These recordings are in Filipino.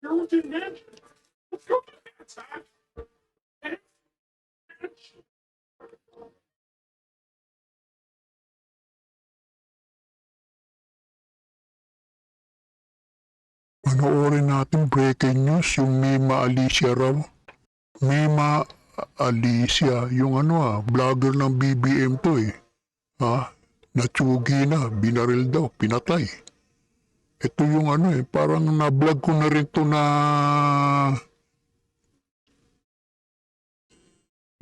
Panoorin natin breaking news, yung Mima Alicia raw. Mima Alicia, yung vlogger ng BBM to eh. Natsugi na, binaril daw, pinatay. Ito yung parang na-vlog ko na rin to na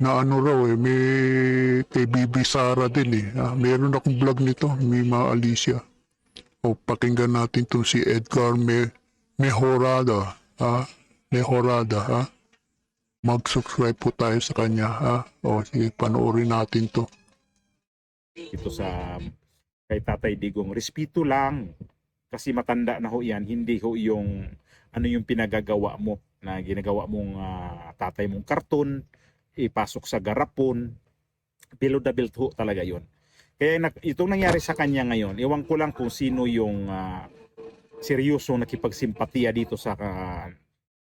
raw may kay Bibi Sara din eh. Meron akong vlog nito, Mima Alicia. O pakinggan natin to si Edgar Mejorada. Mejorada. Mag-subscribe po tayo sa kanya. O sige, panoorin natin to. Ito sa kay Tatay Digong, respeto lang. Kasi matanda na ho yan, hindi ho yung yung pinagagawa mo na ginagawa mong tatay mong karton, ipasok sa garapon, below the belt ho talaga yon. Kaya itong nangyari sa kanya ngayon, iwan ko lang kung sino yung seryosong nakipagsimpatiya dito sa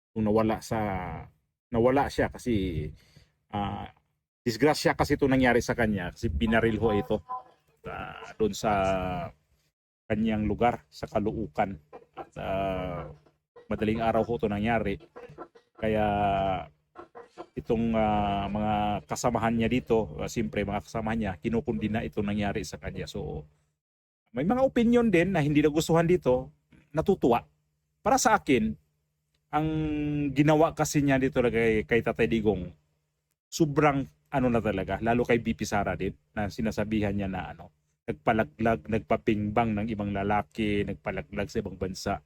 kung nawala siya kasi disgrasya kasi ito nangyari sa kanya kasi binaril ho ito doon sa kanyang lugar sa Caloocan at madaling araw ho ito nangyari. Kaya itong mga kasamahan niya dito, siyempre mga kasamahan niya, kinukundina ito nangyari sa kanya. So may mga opinion din na hindi nagustuhan dito, natutuwa. Para sa akin, ang ginawa kasi niya dito kay Tatay Digong, sobrang na talaga, lalo kay BP Sara din, na sinasabihan niya na nagpalaglag, nagpapingbang ng ibang lalaki, nagpalaglag sa ibang bansa.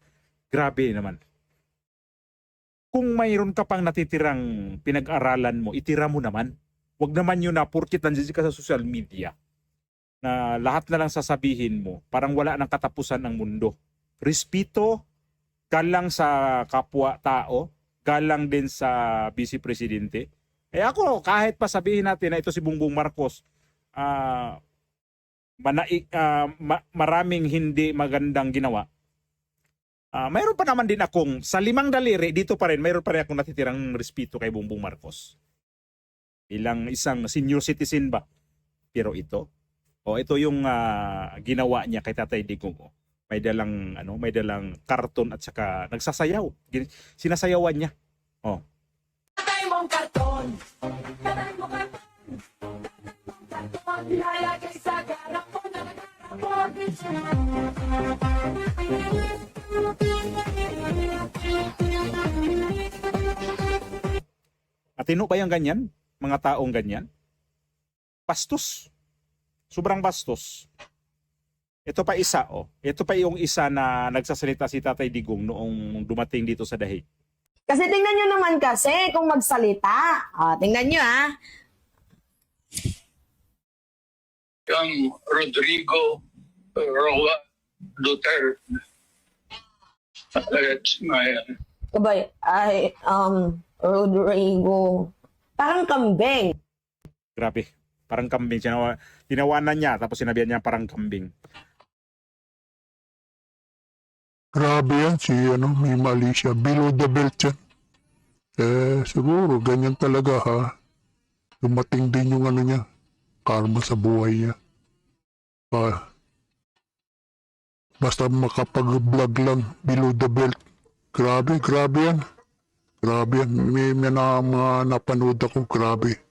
Grabe naman. Kung mayroon ka pang natitirang pinag-aralan mo, itira mo naman. Huwag naman yun na porkit nandiyan ka sa social media na lahat na lang sasabihin mo, parang wala nang katapusan ng mundo. Respeto, galang sa kapwa-tao, galang din sa Vice Presidente. Ako, kahit pa sabihin natin na ito si Bongbong Marcos, maraming hindi magandang ginawa. Mayroon pa naman din akong, sa 5 daliri, dito pa rin, mayroon pa rin akong natitirang respeto kay Bongbong Marcos. Bilang isang senior citizen ba? Pero ito yung ginawa niya kay Tatay Digong. May dalang karton at saka nagsasayaw. Sinasayawan niya. Tatay mong karton. Tatay mong karton. Nilalagay sa garapon na Matino ba yung ganyan? Mga taong ganyan? Bastos. Sobrang bastos. Ito pa isa, Ito pa yung isa na nagsasalita si Tatay Digong noong dumating dito sa Dahig. Kasi tingnan nyo naman kasi kung magsalita. Tingnan nyo Yung Rodrigo Roa Duterte. That's my... Kabay, Rodrigo. Parang kambing. Grabe. Parang kambing. Tinawanan niya tapos sinabihan niya parang kambing. Grabe yan si Mima Alicia. Below the belt yan. Siguro ganyan talaga Dumating din yung niya. Karma sa buhay niya. Basta makapag-vlog lang. Below the belt. Grabe yan. Grabe yan. May mga napanood ako. Grabe.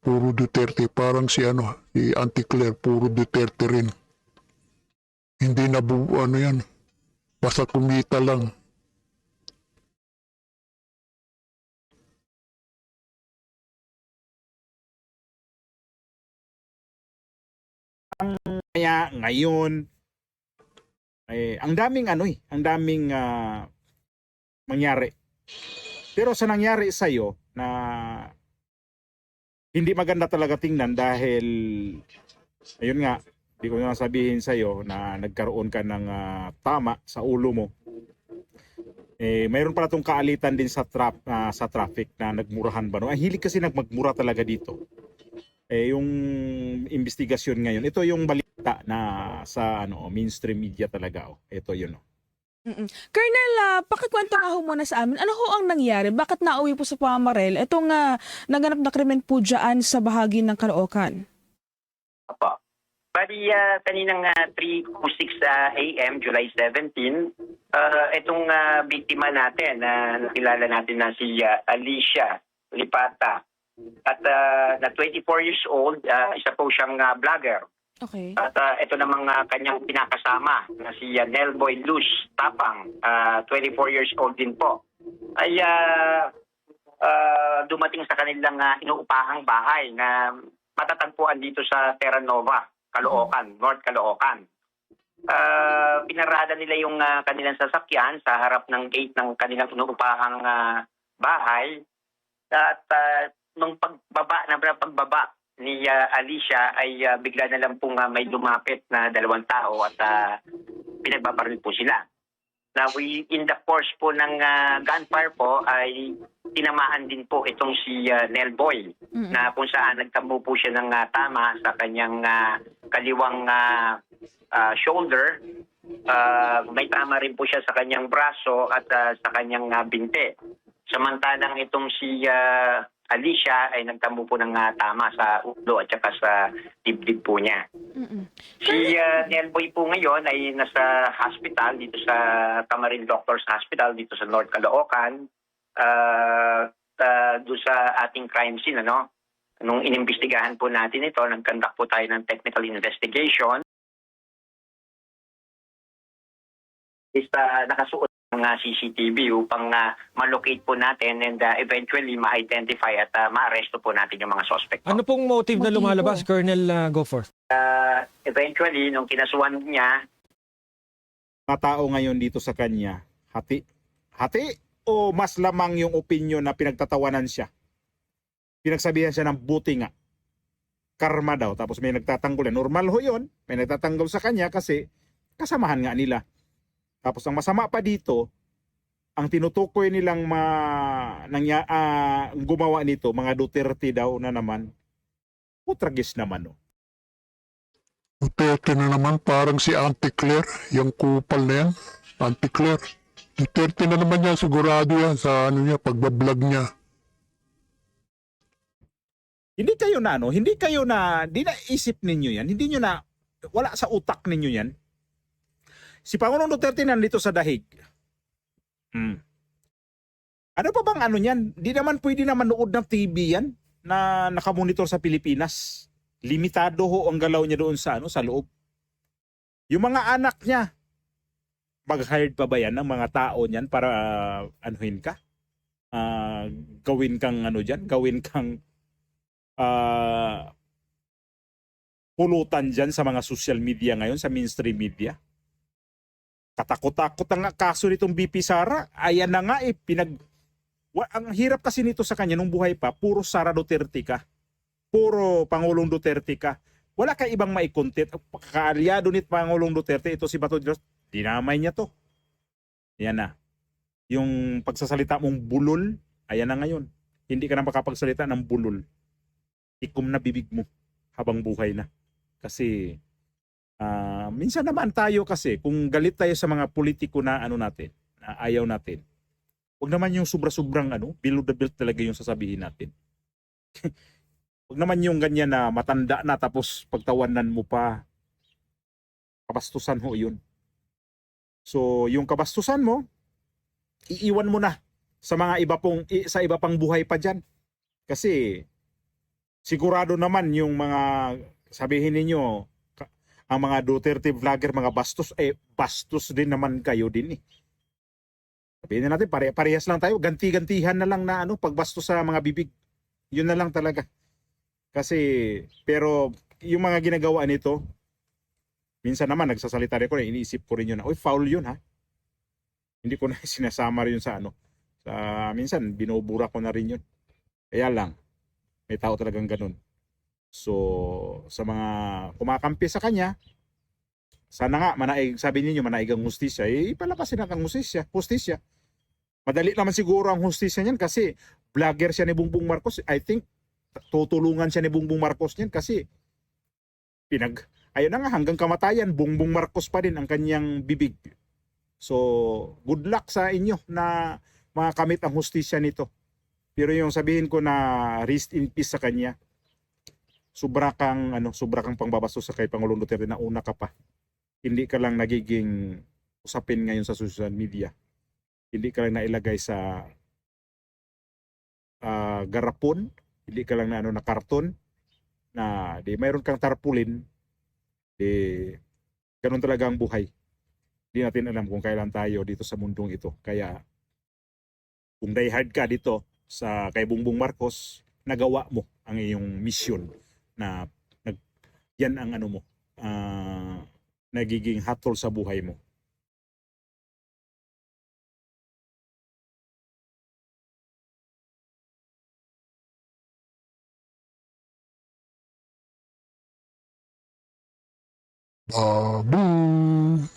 Puro Duterte. Parang si Auntie Claire. Puro Duterte rin. Hindi na yan. Basta kumita lang. Kaya ngayon, ang daming mangyari. Pero sa nangyari sa'yo na hindi maganda talaga tingnan dahil, ayun nga, hindi ko na sabihin sa'yo na nagkaroon ka ng tama sa ulo mo. Mayroon pala itong kaalitan din sa traffic na nagmurahan ba? Ang hilig kasi magmura talaga dito. Yung investigasyon ngayon, ito yung balita na sa mainstream media talaga. Ito yun. Colonel, pakikwento nga ho muna sa amin. Ano ho ang nangyari? Bakit nauwi po sa Pamarel itong naganap na krimen po dyan sa bahagi ng Caloocan? Opo. Bali, kaninang 3:06 a.m., July 17, itong biktima natin na nakilala natin na si Alicia Lipata. At na 24 years old, isa po siyang vlogger. Okay. At ito namang kanyang pinakasama na si Nelboy Luz Tapang, 24 years old din po. Ay dumating sa kanilang inuupahang bahay na matatagpuan dito sa Terra Nova, Caloocan, North Caloocan. Pinarada nila yung kanilang sasakyan sa harap ng gate ng kanilang inuupahang bahay. At nung pagbaba ni Alicia ay bigla na lang pong may lumapit na dalawang tao at pinagbabaril po sila. Now, in the course po ng gunfire po ay tinamaan din po itong si Nelboy na kung saan nagtambo po siya ng tama sa kanyang kaliwang shoulder. May tama rin po siya sa kanyang braso at sa kanyang binte. Samantalang itong si Alicia ay nagtambo po ng tama sa ulo at saka sa dibdib po niya. Si Nelboy po ngayon ay nasa hospital dito sa Camarines Doctors Hospital dito sa North Caloocan. Doon sa ating crime scene, ano? Nung inimbestigahan po natin ito, nag-conduct po tayo ng technical investigation. Nakasuot ng CCTV upang ma-locate po natin and eventually ma-identify at ma-arresto po natin yung mga suspect. Ano pong motive na lumalabas, Colonel Goforth? Eventually, nung kinasuhan niya, Mga tao ngayon dito sa kanya, hati o mas lamang yung opinion na pinagtatawanan siya. Pinagsabihan siya ng buti nga. Karma daw. Tapos may nagtatanggol. Normal ho yun. May nagtatanggol sa kanya kasi kasamahan nga nila. Tapos ang masama pa dito, ang tinutukoy nilang gumawa nito, mga Duterte daw na naman, putragis naman. No? Duterte na naman, parang si Auntie Claire, yung kupal na yan. Auntie Claire. Duterte na naman yan, sigurado yan sa pagbablog niya. Hindi naisip ninyo yan, wala sa utak ninyo yan. Si Pangulong Duterte nandito sa dahig. Ano pa bang niyan? Di naman pwede na manood ng TV yan na nakamonitor sa Pilipinas. Limitado ho ang galaw niya doon sa loob. Yung mga anak niya, mag-hired pa ba yan ng mga tao niyan para anuhin ka? Gawin kang gawin kang pulutan dyan sa mga social media ngayon, sa mainstream media. Katakot-takot ang kaso nitong BP Sara. Ayan na nga ang hirap kasi nito sa kanya nung buhay pa, puro Sara Duterte ka. Puro Pangulong Duterte ka. Wala ka ibang maikontent. Kaalyado ni Pangulong Duterte, ito si Bato de Rosa, dinamay niya to. Yan na. Yung pagsasalita mong bulol, ayan na ngayon. Hindi ka na makapagsalita ng bulol. Ikom na bibig mo habang buhay na. Kasi minsan naman tayo kasi kung galit tayo sa mga politiko na natin, na ayaw natin, huwag naman yung sobra-sobrang below the belt talaga yung sasabihin natin. Huwag naman yung ganyan na matanda na tapos pagtawanan mo pa. Kabastusan ho yun. So yung kabastusan mo, iiwan mo na sa mga sa iba pang buhay pa dyan. Kasi sigurado naman yung mga sabihin ninyo, ang mga Duterte vlogger, mga bastos, bastos din naman kayo din eh. Sabihin natin, parehas lang tayo, ganti-gantihan na lang na pagbastos sa mga bibig. Yun na lang talaga. Kasi, pero yung mga ginagawa nito, minsan naman nagsasalita rin ko, iniisip ko rin yun na, foul yun ha. Hindi ko na sinasama rin yun sa minsan binubura ko na rin yun. Kaya lang, may tao talagang ganun. So, sa mga kumakampi sa kanya, sana nga, sabi ninyo, manaig ang hustisya, ipalabasin na ang hustisya. Madali naman siguro ang hustisya niyan kasi vlogger siya ni Bongbong Marcos. I think, tutulungan siya ni Bongbong Marcos niyan kasi ayun na nga, hanggang kamatayan, Bongbong Marcos pa din ang kanyang bibig. So, good luck sa inyo na makakamit ang hustisya nito. Pero yung sabihin ko na rest in peace sa kanya, sobra kang pangbabasto sa kay Pangulong Duterte na una ka pa. Hindi ka lang nagiging usapin ngayon sa social media. Hindi ka lang nailagay sa garapon, hindi ka lang na karton na di mayroon kang tarpaulin, di ganun talaga ang buhay. Hindi natin alam kung kailan tayo dito sa mundong ito. Kaya kung diehard ka dito sa kay Bongbong Marcos, nagawa mo ang iyong mission na yan ang mo, nagiging hatol sa buhay mo. Babu!